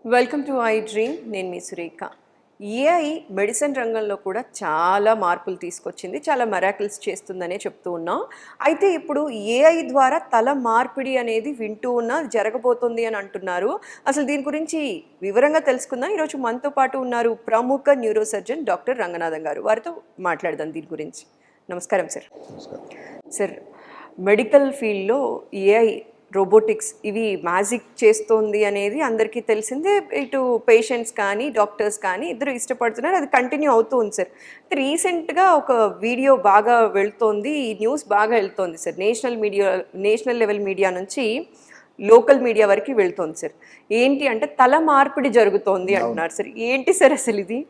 Welcome to I dream. నేను మీ Surekha. AI medicine రంగంలో కూడా చాలా మార్పులు తీసుకొచ్చింది, చాలా మెరాకిల్స్ చేస్తుందనే చెప్తూ ఉన్నాం. అయితే ఇప్పుడు ఏఐ ద్వారా తల మార్పిడి అనేది వింటూ ఉన్నా జరగబోతుంది అని అంటున్నారు. అసలు దీని గురించి వివరంగా తెలుసుకుందాం. ఈరోజు మనతో పాటు ఉన్నారు ప్రముఖ న్యూరో సర్జన్ డాక్టర్ రంగనాథన్ గారు. వారితో మాట్లాడదాం దీని గురించి. నమస్కారం సార్. సార్, మెడికల్ ఫీల్డ్లో ఏఐ, రోబోటిక్స్ ఇవి మ్యాజిక్ చేస్తోంది అనేది అందరికీ తెలిసిందే. ఇటు పేషెంట్స్ కానీ డాక్టర్స్ కానీ ఇద్దరు ఇష్టపడుతున్నారు, అది కంటిన్యూ అవుతుంది సార్. రీసెంట్గా ఒక వీడియో బాగా వెళ్తోంది, ఈ న్యూస్ బాగా వెళ్తోంది సార్. నేషనల్ లెవెల్ మీడియా నుంచి లోకల్ మీడియా వరకు వెళ్తోంది సార్. ఏంటి అంటే తల మార్పిడి జరుగుతోంది అంటున్నారు సార్. ఏంటి సార్ అసలు ఇది?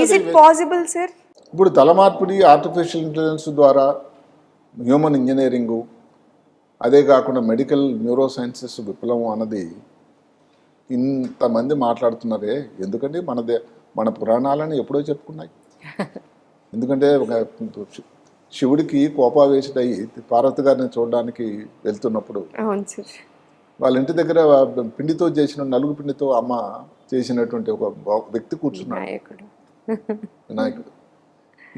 Is it possible sir? ఇప్పుడు తల మార్పిడి ఆర్టిఫిషియల్ ఇంటెలిజెన్స్ ద్వారా, హ్యూమన్ ఇంజనీరింగు, అదే కాకుండా మెడికల్ న్యూరో సైన్సెస్ విప్లవం అన్నది ఇంతమంది మాట్లాడుతున్నారే. ఎందుకంటే మన పురాణాలను ఎప్పుడో చెప్పుకున్నాయి. ఎందుకంటే ఒక శివుడికి కోపావేశుడయ్యి పార్వతి గారిని చూడడానికి వెళ్తున్నప్పుడు వాళ్ళ ఇంటి దగ్గర పిండితో చేసిన నలుగు పిండితో అమ్మ చేసినటువంటి ఒక వ్యక్తి కూర్చున్నాడు, వినాయకుడు.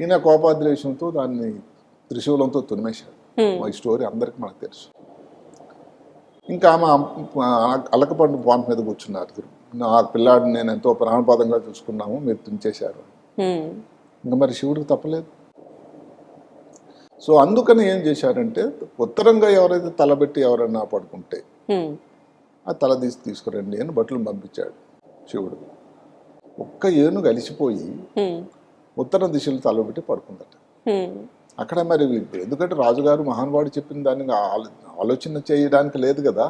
ఈయన కోపాద్వేషంతో దాన్ని త్రిశూలంతో తునిమేశాడు. ఈ స్టోరీ అందరికి మనకు తెలుసు. ఇంకా ఆమె అలకపండు పాయింట్ మీద కూర్చున్నారు. ఆ పిల్లాడిని నేను ఎంతో ప్రాణపాదంగా చూసుకున్నాము, మీరు తుంచేశారు. ఇంకా మరి శివుడికి తప్పలేదు. సో అందుకని ఏం చేశారంటే, ఉత్తరంగా ఎవరైతే తలబెట్టి ఎవరైనా పడుకుంటే ఆ తల తీసుకురండి అని బట్టలు పంపించాడు శివుడు. ఒక్క ఏనుగు అలిసిపోయి ఉత్తర దిశలో తలబెట్టి పడుకుందట. అక్కడ మరి ఎందుకంటే రాజుగారు మహానుభావుడు చెప్పిన దాన్ని ఆలోచన చేయడానికి లేదు కదా.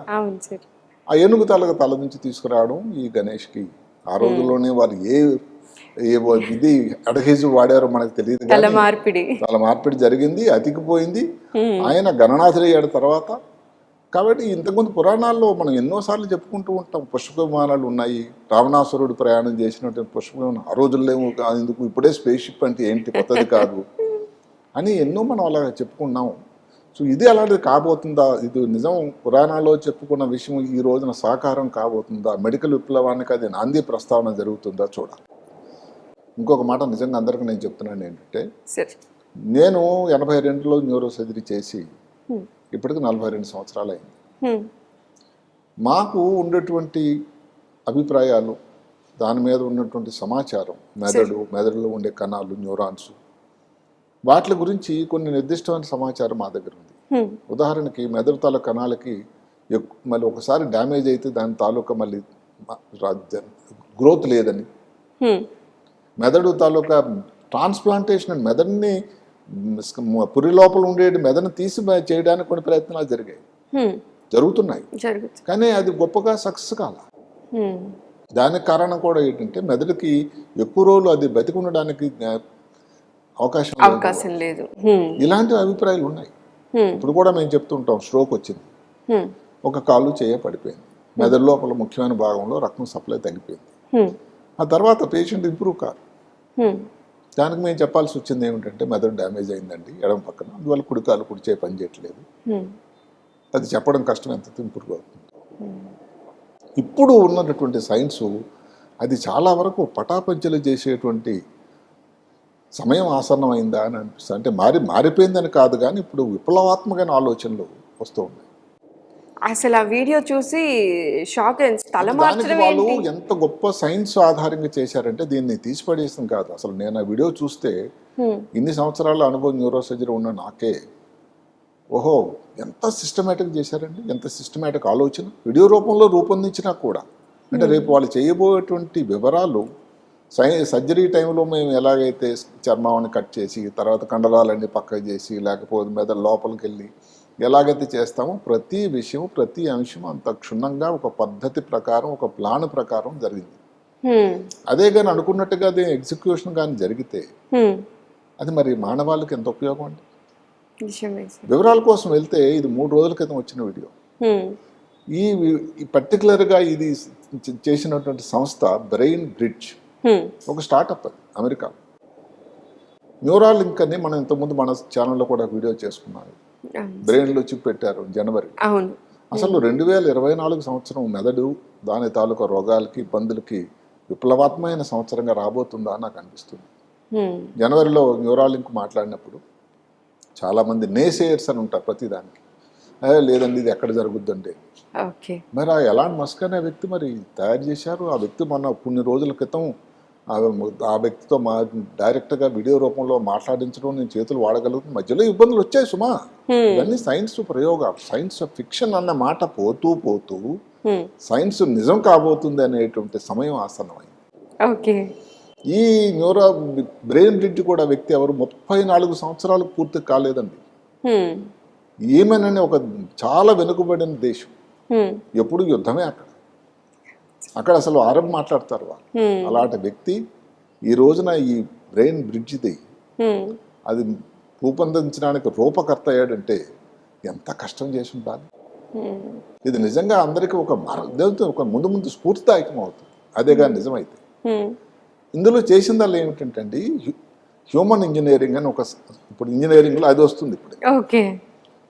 ఆ ఏనుగు తల నుంచి తీసుకురావడం ఈ గణేష్కి ఆ రోజుల్లోనే వారు ఇది అడ్హెసివ్ వాడారో మనకు తెలియదు. తల మార్పిడి జరిగింది, అతికిపోయింది. ఆయన గణనాథుడు అయ్యాడు తర్వాత. కాబట్టి ఇంతకుముందు పురాణాల్లో మనం ఎన్నోసార్లు చెప్పుకుంటూ ఉంటాం. పుష్ప విమానాలు ఉన్నాయి, రావణాసురుడు ప్రయాణం చేసినటువంటి పుష్ప విమానం. ఆ రోజుల్లో ఎందుకు, ఇప్పుడే స్పేస్ షిప్ అంటే ఏంటి, కొత్తది కాదు అని ఎన్నో మనం అలా చెప్పుకున్నాము. సో ఇది అలాంటిది కాబోతుందా? ఇది నిజం పురాణాల్లో చెప్పుకున్న విషయం ఈ రోజున సాకారం కాబోతుందా? మెడికల్ విప్లవానికి అది నాంది ప్రస్తావన జరుగుతుందా చూడాలి. ఇంకొక మాట నిజంగా అందరికీ నేను చెప్తున్నాను ఏంటంటే, నేను 82లో న్యూరో సర్జరీ చేసి ఇప్పటికి 42 సంవత్సరాలు అయింది. మాకు ఉండేటువంటి అభిప్రాయాలు, దాని మీద ఉన్నటువంటి సమాచారం, మెదడులో ఉండే కణాలు, న్యూరాన్స్, వాటి గురించి కొన్ని నిర్దిష్టమైన సమాచారం మా దగ్గర ఉంది. ఉదాహరణకి మెదడు తాలూకా కణాలకి మళ్ళీ ఒకసారి డ్యామేజ్ అయితే దాని తాలూకా మళ్ళీ గ్రోత్ లేదని, మెదడు తాలూకా ట్రాన్స్ప్లాంటేషన్, మెదడుని పురి లోపల ఉండే మెదడుని తీసి చేయడానికి కొన్ని ప్రయత్నాలు జరుగుతున్నాయి. కానీ అది గొప్పగా సక్సెస్ కాల. దానికి కారణం కూడా ఏంటంటే, మెదడుకి ఎక్కువ రోజులు అది బతికి ఉండడానికి అవకాశం లేదు. ఇలాంటి అభిప్రాయాలు ఉన్నాయి. ఇప్పుడు కూడా మేము చెప్తుంటాం, స్ట్రోక్ వచ్చింది, ఒక కాలు చేయ పడిపోయింది, మెదడు లోపల ముఖ్యమైన భాగంలో రక్తం సప్లై తగ్గిపోయింది. ఆ తర్వాత పేషెంట్ ఇంప్రూవ్ కాదు. దానికి మేము చెప్పాల్సి వచ్చింది ఏమిటంటే, మెదడు డ్యామేజ్ అయిందండి ఎడమ పక్కన, అందువల్ల కుడి కాలు కుడి చేయి పని చేయట్లేదు. అది చెప్పడం కష్టం, ఎంత ఇంప్రూవ్ అవుతుంది. ఇప్పుడు ఉన్నటువంటి సైన్సు అది చాలా వరకు పటాపంచలు చేసేటువంటి సమయం ఆసన్నమైందా అని అనిపిస్తుంది. అంటే మారిపోయిందని కాదు, కానీ ఇప్పుడు విప్లవాత్మకమైన ఆలోచనలు వస్తూ ఉన్నాయి. అసలు ఆ వీడియో చూసి షాక్. వాళ్ళు ఎంత గొప్ప సైన్స్ ఆధారంగా చేశారంటే దీన్ని తీసిపడేసం కాదు. అసలు నేను ఆ వీడియో చూస్తే, ఇన్ని సంవత్సరాల అనుభవం న్యూరో సర్జరీ ఉన్న నాకే, ఓహో ఎంత సిస్టమేటిక్ చేశారండి, ఎంత సిస్టమేటిక్ ఆలోచన వీడియో రూపంలో రూపొందించినా కూడా. అంటే రేపు వాళ్ళు చేయబోయేటువంటి వివరాలు, సర్జరీ టైంలో మేము ఎలాగైతే చర్మాన్ని కట్ చేసి తర్వాత కండరాలన్నీ పక్కకు చేసి, లేకపోతే మెదడు లోపలికి వెళ్ళి ఎలాగైతే చేస్తామో, ప్రతి విషయం ప్రతి అంశం అంత క్షుణ్ణంగా ఒక పద్ధతి ప్రకారం, ఒక ప్లాన్ ప్రకారం జరిగింది. అదే కానీ అనుకున్నట్టుగా అది ఎగ్జిక్యూషన్ కానీ జరిగితే అది మరి మానవాళికి ఎంత ఉపయోగం అండి. వివరాల కోసం వెళ్తే, ఇది 3 రోజుల క్రితం వచ్చిన వీడియో. ఈ పర్టికులర్గా ఇది చేసినటువంటి సంస్థ బ్రెయిన్ బ్రిడ్జ్, ఒక స్టార్టప్ అమెరికా. న్యూరాల్ లింక్ అని మనం ఇంతకుముందు మన ఛానల్లో కూడా వీడియో చేసుకున్నాం. బ్రెయిన్లో చిప్ పెట్టారు జనవరి. అసలు 2024 సంవత్సరం మెదడు దాని తాలూకా రోగాలకి ఇబ్బందులకి విప్లవాత్మకమైన సంవత్సరంగా రాబోతుందా అని నాకు అనిపిస్తుంది. జనవరిలో న్యూరాలింక్ మాట్లాడినప్పుడు చాలామంది నేసేయర్స్ అని ఉంటారు ప్రతిదానికి. లేదండి ఇది ఎక్కడ జరుగుద్దంటే, ఓకే. మరి ఆ ఎలాంటి మస్క్ అనే వ్యక్తి మరి తయారు చేశారు. ఆ వ్యక్తి మొన్న కొన్ని రోజుల క్రితం ఆ వ్యక్తితో డైరెక్ట్గా వీడియో రూపంలో మాట్లాడించడం, నేను చేతులు వాడగలుగుతుంది. మధ్యలో ఇబ్బందులు వచ్చాయి సుమా. ఇవన్నీ సైన్స్ ప్రయోగాలు. సైన్స్ ఫిక్షన్ అన్న మాట పోతూ పోతూ సైన్స్ నిజం కాబోతుంది అనేటువంటి సమయం ఆసన్నమైంది. ఓకే. ఈ బ్రెయిన్ బ్రిడ్జ్ కూడా వ్యక్తి ఎవరు 34 సంవత్సరాలకు పూర్తి కాలేదండి. ఏమేనని ఒక చాలా వెనుకబడిన దేశం. ఎప్పుడు యుద్ధమే అక్కడ అసలు ఆరం మాట్లాడతారు వాళ్ళు. అలాంటి వ్యక్తి ఈ రోజున ఈ బ్రెయిన్ బ్రిడ్జ్ది అది రూపొందించడానికి రూపకర్త అయ్యాడంటే ఎంత కష్టం చేసి ఉండాలి. ఇది నిజంగా అందరికీ ఒక ముందు స్ఫూర్తిదాయకం అవుతుంది. అదేగా నిజమైతే. ఇందులో చేసిందల్లా ఏమిటంటే హ్యూమన్ ఇంజనీరింగ్ అని ఇప్పుడు ఇంజనీరింగ్లో అది వస్తుంది. ఇప్పుడు okay.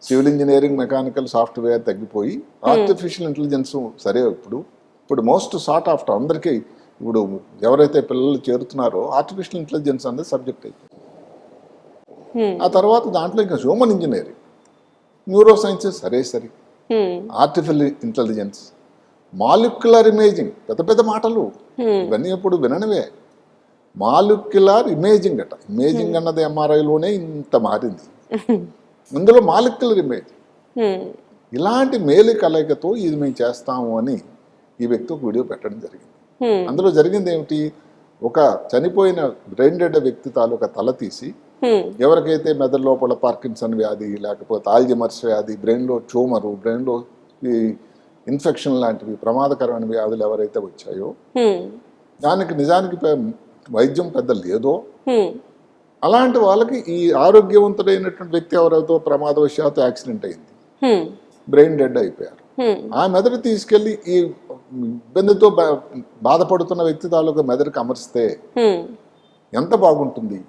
Civil engineering, mechanical, software తగ్గిపోయి ఆర్టిఫిషియల్ ఇంటెలిజెన్స్ సరే ఇప్పుడు మోస్ట్ సార్ట్ ఆఫ్టర్ అందరికీ ఇప్పుడు ఎవరైతే పిల్లలు చేరుతున్నారో ఆర్టిఫిషియల్ ఇంటెలిజెన్స్ అనేది సబ్జెక్ట్ అయిపోయింది. ఆ తర్వాత దాంట్లో ఇంకా హ్యూమన్ ఇంజనీరింగ్, న్యూరో సైన్సెస్ సరే ఆర్టిఫిషియల్ ఇంటెలిజెన్స్, మాలిక్యులర్ ఇమేజింగ్, పెద్ద పెద్ద మాటలు ఇవన్నీ ఇప్పుడు విననివే. మాలిక్యులర్ ఇమేజింగ్ ఇమేజింగ్ అన్నది ఎంఆర్ఐలోనే ఇంత మారింది. ఇందులో మాలిక్యులర్ ఇమేజ్, ఇలాంటి మేలు కలయికతో ఇది మేము చేస్తాము అని ఈ వ్యక్తి ఒక వీడియో పెట్టడం జరిగింది. అందులో జరిగింది ఏమిటి, ఒక చనిపోయిన బ్రెయిన్ డెడ్ వ్యక్తి తాలూకా తల తీసి ఎవరికైతే మెదడు లోపల పార్కిన్సన్ వ్యాధి, లేకపోతే ఆల్జిమర్స్ వ్యాధి, బ్రెయిన్లో ట్యూమరు, బ్రెయిన్లో ఈ ఇన్ఫెక్షన్ లాంటివి ప్రమాదకరమైన వ్యాధులు ఎవరైతే వచ్చాయో దానికి నిజానికి వైద్యం పెద్ద లేదో అలాంటి వాళ్ళకి ఈ ఆరోగ్యవంతుడైనటువంటి వ్యక్తి ఎవరైతే ప్రమాదవశాత్తు యాక్సిడెంట్ అయింది, బ్రెయిన్ డెడ్ అయిపోయారు, ఆ మెదడు తీసుకెళ్లి ఈ ఇబ్బందితో బాధపడుతున్న వ్యక్తి తాలూకా మెదడుకి అమర్స్తే ఎంత బాగుంటుంది.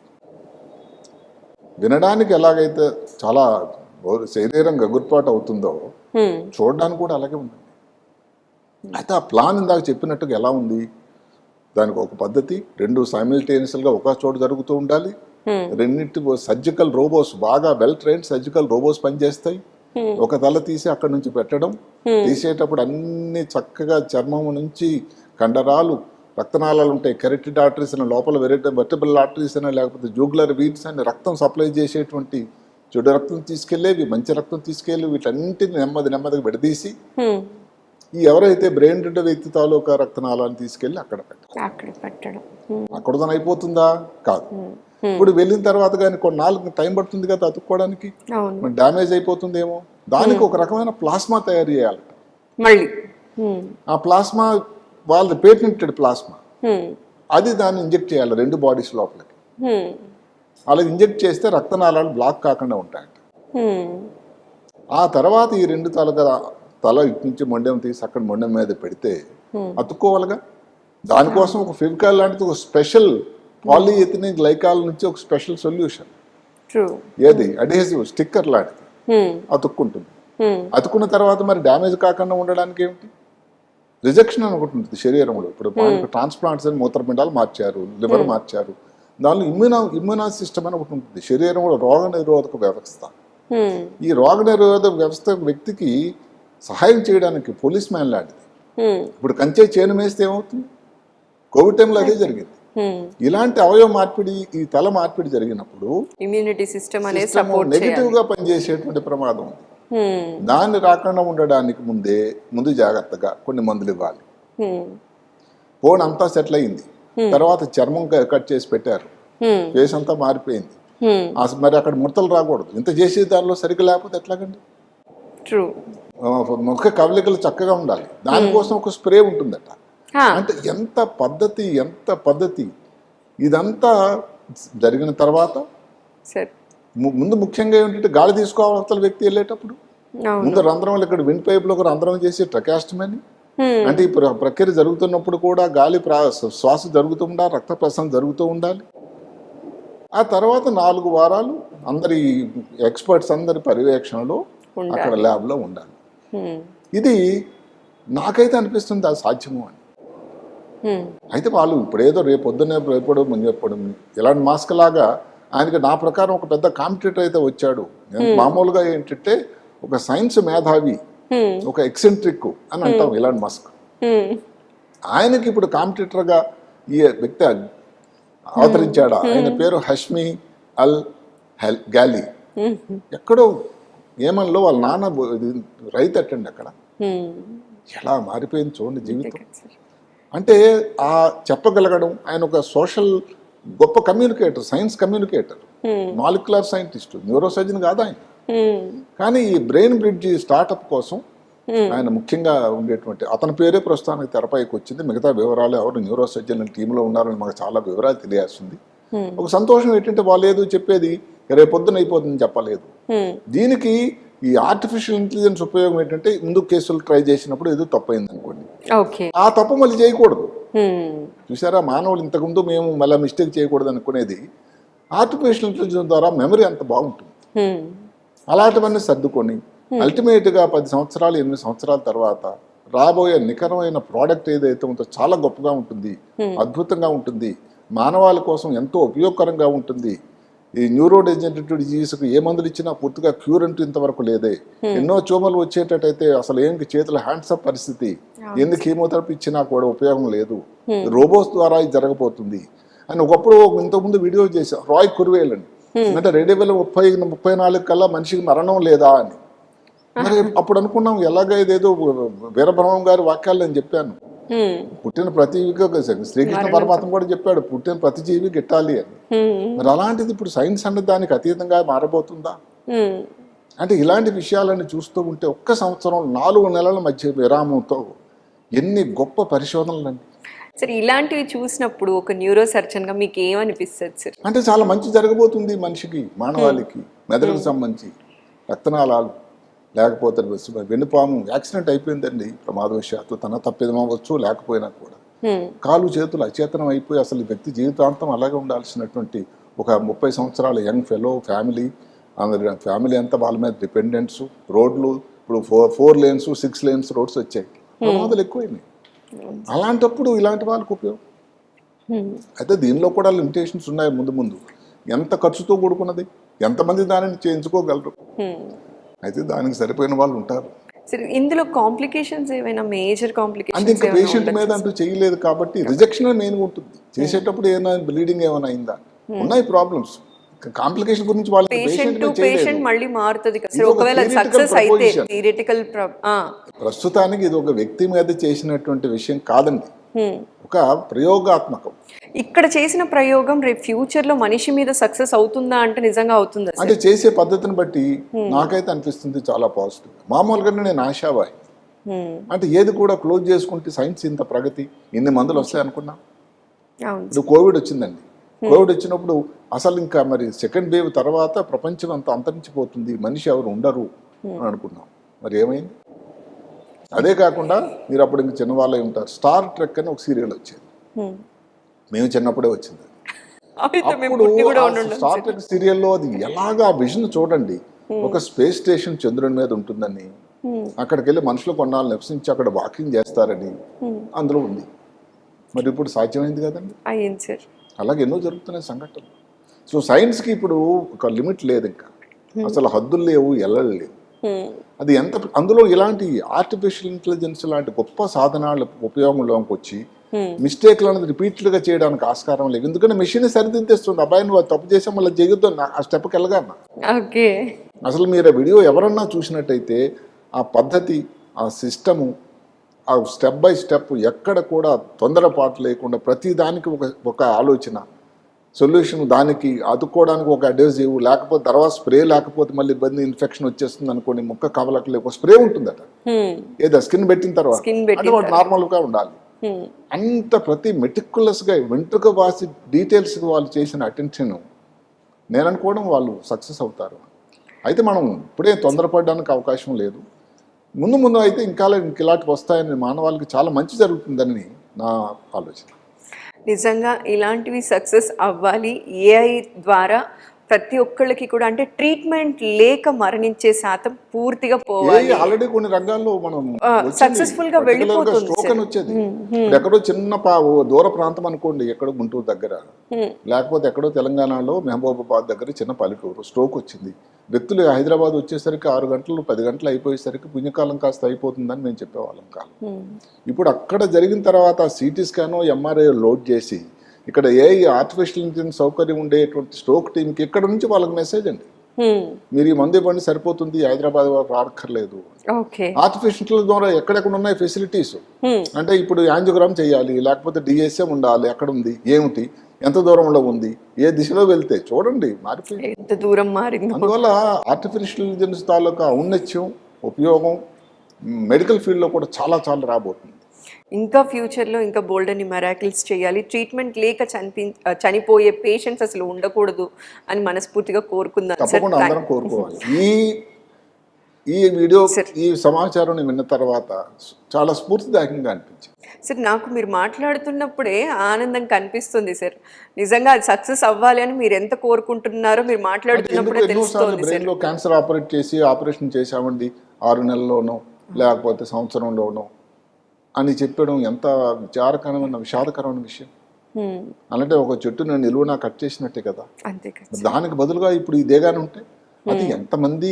వినడానికి ఎలాగైతే చాలా శరీరం గగుర్పాటు అవుతుందో చూడడానికి కూడా అలాగే ఉంటుంది. అయితే ఆ ప్లాన్ ఇందాక చెప్పినట్టుగా ఎలా ఉంది, దానికి ఒక పద్ధతి, రెండు సైమిల్టేనియస్గా ఒక చోట జరుగుతూ ఉండాలి. రెండింటి సర్జికల్ రోబోస్, బాగా వెల్ ట్రైన్డ్ సర్జికల్ రోబోస్ పనిచేస్తాయి. ఒక తల తీసి అక్కడి నుంచి పెట్టడం, తీసేటప్పుడు అన్ని చక్కగా చర్మం నుంచి కండరాలు, రక్తనాళాలు ఉంటాయి, కెరటిడ్ ఆర్టరీస్ అని, లోపల వెర్టిబుల్ ఆర్టరీస్ అని, లేకపోతే జూగులర్ వీన్స్ అని రక్తం సప్లై చేసేటువంటి చెడు రక్తం తీసుకెళ్లేవి, మంచి రక్తం తీసుకెళ్ళి వీటన్నింటిని నెమ్మదిగా విడదీసి ఈ ఎవరైతే బ్రెయిన్ డెడ్ వ్యక్తి తాలూకా రక్తనాళాన్ని తీసుకెళ్లి అక్కడ పెట్టడం. అక్కడతో అయిపోతుందా? కాదు. ఇప్పుడు వెళ్ళిన తర్వాత కానీ కొన్నాళ్ళకి టైం పడుతుంది కదా అతుక్కోవడానికి, డ్యామేజ్ అయిపోతుందేమో. దానికి ఒక రకమైన ప్లాస్మా తయారు చేయాలి మళ్ళీ. ఆ ప్లాస్మా వాళ్ళది పేటెంటెడ్ ప్లాస్మా, అది దాన్ని ఇంజెక్ట్ చేయాలి రెండు బాడీస్ లోపలికి. అలా ఇంజెక్ట్ చేస్తే రక్తనాళాలు బ్లాక్ కాకుండా ఉంటాయంట. ఆ తర్వాత ఈ రెండు తల ఇటు నుంచి మొండెం తీసి అక్కడ మొండెం మీద పెడితే అతుక్కోవాలిగా. దానికోసం ఒక ఫెవికాల్ లాంటిది, ఒక స్పెషల్ పాలిఎథిలిన్ గ్లైకాల్ నుంచి ఒక స్పెషల్ సొల్యూషన్, ఏది అడ్హెసివ్ స్టిక్కర్ లాంటిది అతుక్కుంటుంది. అతుక్కున్న తర్వాత మరి డ్యామేజ్ కాకుండా ఉండడానికి ఏమిటి, రిజెక్షన్ అని ఒకటి ఉంటుంది శరీరంలో. ఇప్పుడు ట్రాన్స్ప్లాంట్స్ అని మూత్రపిండాలు మార్చారు, లివర్ మార్చారు, దానిలో ఇమ్యూనా సిస్టమ్ అని ఒకటి ఉంటుంది శరీరంలో, రోగ నిరోధక వ్యవస్థ. ఈ రోగ నిరోధక వ్యవస్థ వ్యక్తికి సహాయం చేయడానికి పోలీస్ మ్యాన్ లాంటిది. ఇప్పుడు కంచే చేను వేస్తే ఏమవుతుంది, కోవిడ్ టైంలో అదే జరిగింది. ఇలాంటి అవయవ మార్పిడి, ఈ తల మార్పిడి జరిగినప్పుడు ఇమ్యూనిటీ సిస్టమ్ నెగిటివ్ గా పనిచేసేటువంటి ప్రమాదం ఉంది. దాన్ని రాకుండా ఉండడానికి ముందు జాగ్రత్తగా కొన్ని మందులు ఇవ్వాలి. ఫోన్ అంతా సెటిల్ అయింది, తర్వాత చర్మం కట్ చేసి పెట్టారు, ఫేస్ అంతా మారిపోయింది, మరి అక్కడ ముడతలు రాకూడదు. ఇంత చేసే దానిలో సరిగ్గా లేకపోతే ఎట్లాగండి. ముఖ కవలికలు చక్కగా ఉండాలి, దానికోసం ఒక స్ప్రే ఉంటుందట. అంటే ఎంత పద్ధతి. ఇదంతా జరిగిన తర్వాత ముందు ముఖ్యంగా ఏంటంటే గాలి తీసుకోవాలి వ్యక్తి వెళ్ళేటప్పుడు. ముందు రంధ్రం, ఇక్కడ విండ్ పైప్ లో ఒక రంధ్రం చేసి ట్రకాస్టమీ, అంటే ఈ ప్రక్రియ జరుగుతున్నప్పుడు కూడా గాలి శ్వాస జరుగుతూ ఉండాలి, రక్త ప్రసరణ జరుగుతూ ఉండాలి. ఆ తర్వాత 4 వారాలు అందరి ఎక్స్పర్ట్స్ అందరి పర్యవేక్షణలో అక్కడ ల్యాబ్లో ఉండాలి. ఇది నాకైతే అనిపిస్తుంది అది సాధ్యము అని. అయితే వాళ్ళు ఇప్పుడేదో రేపొద్దు చెప్పడం ఇలాంటి మాస్క్ లాగా ఆయనకి నా ప్రకారం ఒక పెద్ద కాంపిటేటర్ అయితే వచ్చాడు. మామూలుగా ఏంటంటే ఒక సైన్స్ మేధావి, ఒక ఎక్సెంట్రిక్ అని అంటాం ఇలాంటి మస్క్. ఆయనకి ఇప్పుడు కాంపిటేటర్గా ఈ వ్యక్తి అవతరించాడా. ఆయన పేరు హష్మి గాలి. ఎక్కడో ఏమన్లో వాళ్ళ నాన్న రైతు అట్టండి అక్కడ. ఎలా మారిపోయింది చూడండి జీవితం. అంటే ఆ చెప్పగలగడం, ఆయన ఒక సోషల్ గొప్ప communicator, science communicator, molecular scientist, neurosurgeon కాదు ఆయన. కానీ ఈ బ్రెయిన్ బ్రిడ్జ్ స్టార్టప్ కోసం ఆయన ముఖ్యంగా ఉండేటువంటి అతని పేరే ప్రస్తుతానికి తెరపైకి వచ్చింది. మిగతా వివరాలు ఎవరు న్యూరోసర్జన్ టీంలో ఉన్నారని మాకు చాలా వివరాలు తెలియాల్సింది. ఒక సంతోషం ఏంటంటే వాళ్ళు ఏదో చెప్పేది రేపొద్దున అయిపోతుందని చెప్పలేదు. దీనికి ఈ ఆర్టిఫిషియల్ ఇంటెలిజెన్స్ ఉపయోగం ఏంటంటే ముందు కేసులు ట్రై చేసినప్పుడు ఏదో తప్పు అయింది అనుకోండి, ఆ తప్పు మళ్ళీ చేయకూడదు. చూసారా, మానవులు ఇంతకుముందు మేము మళ్ళీ మిస్టేక్ చేయకూడదు అనుకునేది ఆర్టిఫిషియల్ ఇంటెలిజెన్స్ ద్వారా మెమరీ అంత బాగుంటుంది. అలాంటివన్నీ సర్దుకొని అల్టిమేట్గా 10 సంవత్సరాలు 8 సంవత్సరాల తర్వాత రాబోయే నికరమైన ప్రోడక్ట్ ఏదైతే ఉందో చాలా గొప్పగా ఉంటుంది, అద్భుతంగా ఉంటుంది, మానవాళి కోసం ఎంతో ఉపయోగకరంగా ఉంటుంది. ఈ న్యూరో డెజనరేటివ్ డిజీజ్కి ఏ మందులు ఇచ్చినా పూర్తిగా క్యూర్ అంటూ ఇంతవరకు లేదే. ఎన్నో ట్యూమర్లు వచ్చేటట్టయితే అసలు ఏం చేతుల హ్యాండ్స్ అప్ పరిస్థితి, ఎన్ని కీమోథెరపీ ఇచ్చినా కూడా ఉపయోగం లేదు, రోబోట్స్ ద్వారా ఇది జరగబోతుంది అని ఒకప్పుడు ఇంతకుముందు వీడియో చేశాం. రాయ్ కుర్వేల్ అని, అంటే 2034 కల్లా మనిషికి మరణం లేదా అని. మరి అప్పుడు అనుకున్నాం ఎలాగ ఇదేదో వీరబ్రహ్మం గారి వాక్యాలు నేను చెప్పాను, పుట్టిన ప్రతి శ్రీకృష్ణ పరమాత్మ కూడా చెప్పాడు పుట్టిన ప్రతి జీవి గిట్టాలి అని. మరి అలాంటిది ఇప్పుడు సైన్స్ అన్నది దానికి అతీతంగా మారబోతుందా? అంటే ఇలాంటి విషయాలను చూస్తూ ఉంటే ఒక్క సంవత్సరం 4 నెలల మధ్య విరామంతో ఎన్ని గొప్ప పరిశోధనలు అండి. సార్ ఇలాంటివి చూసినప్పుడు ఒక న్యూరో సర్జన్ గా మీకు ఏమనిపిస్తుంది సార్? అంటే చాలా మంచి జరగబోతుంది మనిషికి, మానవాళికి. మెదడుకు సంబంధించి రక్తనాళాలు లేకపోతే వెన్నుపాము యాక్సిడెంట్ అయిపోయిందండి ప్రమాదవశాత్తు, తన తప్పిదమవచ్చు లేకపోయినా కూడా కాలు చేతులు అచేతనం అయిపోయి అసలు వ్యక్తి జీవితాంతం అలాగే ఉండాల్సినటువంటి ఒక 30 సంవత్సరాల యంగ్ ఫెలో ఫ్యామిలీ అంతా వాళ్ళ మీద డిపెండెంట్స్, రోడ్లు ఇప్పుడు 4 lanes 6 lanes రోడ్స్ వచ్చాయి, ప్రమాదాలు ఎక్కువైనాయి. అలాంటప్పుడు ఇలాంటి వాళ్ళకు ఉపయోగం. అయితే దీనిలో కూడా లిమిటేషన్స్ ఉన్నాయి. ముందు ఎంత ఖర్చుతో కూడుకున్నది, ఎంతమంది దానిని చేయించుకోగలరు, అయితే దానికి సరిపోయిన వాళ్ళు ఉంటారు. ఇందులో కాంప్లికేషన్స్ ఏమైనా మేజర్ కాంప్లికేషన్స్ అంటే ఇంకా పేషెంట్ మీద అంటూ చేయలేదు కాబట్టి రిజెక్షన్ మెయిన్గా ఉంటుంది. చేసేటప్పుడు ఏమైనా బ్లీడింగ్ ఏమైనా అయిందా, ఉన్నాయి ప్రాబ్లమ్స్. కాంప్లికేషన్ గురించి వాళ్ళు పేషెంట్ మళ్ళీ మారుతుంది కదా ఒకవేళ సక్సెస్ అయితే థియరిటికల్. ప్రస్తుతానికి ఇది ఒక వ్యక్తి మీద చేసినటువంటి విషయం కాదండి, ఒక ప్రయోగాత్మకం. ఇక్కడ చేసిన ప్రయోగం రేపు ఫ్యూచర్ లో మనిషి మీద సక్సెస్ అవుతుందా అంటే నిజంగా అవుతుందా? అంటే చేసే పద్ధతిని బట్టి నాకైతే అనిపిస్తుంది చాలా పాజిటివ్. మామూలుగా నేను ఆశావాయి, అంటే ఏది కూడా క్లోజ్ చేసుకుంటే సైన్స్ ఇంత ప్రగతి ఇన్ని మందులు వస్తాయి అనుకున్నా. ఇప్పుడు కోవిడ్ వచ్చిందండి, కోవిడ్ వచ్చినప్పుడు అసలు ఇంకా మరి సెకండ్ వేవ్ తర్వాత ప్రపంచం అంతా అంతరించిపోతుంది, మనిషి ఎవరు ఉండరు అని అనుకున్నాం. మరి ఏమైంది? అదే కాకుండా మీరు అప్పుడు ఇంక చిన్నవాళ్ళే ఉంటారు, స్టార్ ట్రెక్ అని ఒక సీరియల్ వచ్చేది, మేము చిన్నప్పుడే వచ్చింది. అప్పుడు స్టార్ ట్రెక్ సీరియల్లో అది ఎలాగా విజన్ చూడండి, ఒక స్పేస్ స్టేషన్ చంద్రుని మీద ఉంటుందని, అక్కడికి వెళ్ళి మనుషులు కొన్నాళ్ళు నివసించి అక్కడ వాకింగ్ చేస్తారని అందులో ఉంది. మరి ఇప్పుడు సాధ్యమైంది కదండి. అలాగే ఎన్నో జరుగుతున్నాయి సంఘటనలు. సో సైన్స్కి ఇప్పుడు ఒక లిమిట్ లేదు, ఇంకా అసలు హద్దులు లేవు, ఎల్లలు లేవు. అది ఎంత అందులో ఇలాంటి ఆర్టిఫిషియల్ ఇంటెలిజెన్స్ లాంటి గొప్ప సాధనాల ఉపయోగంలోకి వచ్చి మిస్టేక్లు అనేది రిపీటెడ్గా చేయడానికి ఆస్కారం లేదు. ఎందుకంటే మెషిన్ సరిదిద్దేస్తుంది, అబ్బాయి నువ్వు తప్పు చేసా మళ్ళీ చేయొద్దు ఆ స్టెప్కి వెళ్ళగలనా. అసలు మీరు వీడియో ఎవరన్నా చూసినట్టయితే ఆ పద్ధతి, ఆ సిస్టము, ఆ స్టెప్ బై స్టెప్ ఎక్కడ కూడా తొందరపాటు లేకుండా ప్రతి దానికి ఒక ఆలోచన, సొల్యూషన్, దానికి అతుక్కోవడానికి ఒక అడ్వైజివ్, లేకపోతే తర్వాత స్ప్రే లేకపోతే మళ్ళీ ఇబ్బంది, ఇన్ఫెక్షన్ వచ్చేస్తుంది అనుకోండి, ముక్క కవలకి ఒక స్ప్రే ఉంటుందట, ఏదో స్కిన్ పెట్టిన తర్వాత అంటే వాడు నార్మల్గా ఉండాలి. అంత ప్రతి మెటిక్యులస్గా వెంట్రుక వాసి డీటెయిల్స్కి వాళ్ళు చేసిన అటెన్షన్ నేను అనుకోవడం వాళ్ళు సక్సెస్ అవుతారు. అయితే మనం ఇప్పుడే తొందరపడడానికి అవకాశం లేదు. ముందు అయితే ఇంకా ఇలాంటివి వస్తాయని మానవాళికి చాలా మంచి జరుగుతుందని నా ఆలోచన. నిజంగా ఇలాంటివి సక్సెస్ అవ్వాలి, ఏఐ ద్వారా ప్రతి ఒక్కళ్ళకి కూడా అంటే ట్రీట్మెంట్ లేక మరణించే శాతం పూర్తిగా పోవాలి. ఆల్రెడీ కొన్ని రంగాల్లో మనం సక్సెస్ఫుల్ గా వెళ్ళిపోతుంది స్ట్రోక్ అని వచ్చేది. ఇప్పుడు ఎక్కడో చిన్న దూర ప్రాంతం అనుకోండి, ఎక్కడో గుంటూరు దగ్గర, లేకపోతే ఎక్కడో తెలంగాణలో మహబూబాబాద్ దగ్గర చిన్న పల్లెటూరు స్ట్రోక్ వచ్చింది. వ్యక్తులు హైదరాబాద్ వచ్చేసరికి 6 గంటలు 10 గంటలు అయిపోయేసరికి పుణ్యకాలం కాస్త అయిపోతుందని మేము చెప్పేవాళ్ళం కాలం. ఇప్పుడు అక్కడ జరిగిన తర్వాత సిటీ స్కాన్ ఎంఆర్ఐ లోడ్ చేసి ఇక్కడ ఆర్టిఫిషియల్ ఇంటెలిజెన్స్ సౌకర్యం ఉండేటువంటి స్ట్రోక్ టీంకి ఇక్కడ నుంచి వాళ్ళకి మెసేజ్ అండి, మీరు ఈ మందు ఇవ్వండి సరిపోతుంది, హైదరాబాద్ వరకు రాక్కర్లేదు. ఆర్టిఫిషియల్ ద్వారా ఎక్కడెక్కడ ఉన్నాయి ఫెసిలిటీస్ అంటే ఇప్పుడు యాంజియోగ్రామ్ చేయాలి, లేకపోతే డిఎస్ఎం ఉండాలి, ఎక్కడ ఉంది, ఏమిటి, ఎంత దూరంలో ఉంది, ఏ దిశలో వెళ్తే చూడండి మారిపోయింది, ఎంత దూరం మారింది. అందువల్ల ఆర్టిఫిషియల్ ఇంటెలిజెన్స్ తాలూకా ఔన్నత్యం ఉపయోగం మెడికల్ ఫీల్డ్లో కూడా చాలా చాలా రాబోతుంది. ఇంకా ఫ్యూచర్లో ఇంకా బోల్డ్ అని మెరాకిల్స్ చేయాలి. ట్రీట్మెంట్ లేక చనిపోయే పేషెంట్స్ అసలు ఉండకూడదు అని మనస్ఫూర్తిగా కోరుకుందాం. తప్పకుండా అందరం కోరుకోవాలి. ఈ వీడియో ఈ సమాచారం విన్న తర్వాత చాలా స్ఫూర్తిదాయకంగా అనిపించింది సార్. నాకు మీరు మాట్లాడుతున్నప్పుడే ఆనందం కనిపిస్తుంది సార్. నిజంగా అది సక్సెస్ అవ్వాలి అని మీరు ఎంత కోరుకుంటున్నారో మీరు మాట్లాడుతున్నప్పుడే తెలుస్తుంది. బ్రెయిన్లో క్యాన్సర్ ఆపరేషన్ చేసామండి 6 నెలల్లోనో లేకపోతే సంవత్సరంలోనో అని చెప్పడం ఎంత విషాదకరమైన విషయం. అలాంటి ఒక చెట్టును నిలువునా కట్ చేసినట్టే కదా. దానికి బదులుగా ఇప్పుడు ఇదేగానే ఉంటే అది ఎంతమంది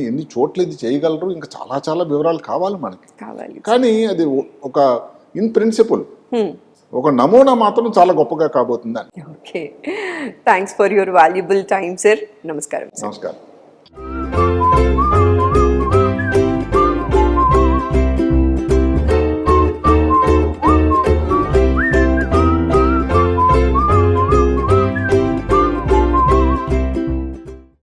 ఎన్ని చోట్ల ఇది చేయగలరు, ఇంకా చాలా చాలా వివరాలు కావాలి మనకి. కానీ అది ఒక ఇన్ ప్రిన్సిపల్ ఒక నమూనా మాత్రం చాలా గొప్పగా కాబోతుందని. Okay, thanks for your valuable time sir. నమస్కారం. నమస్కారం.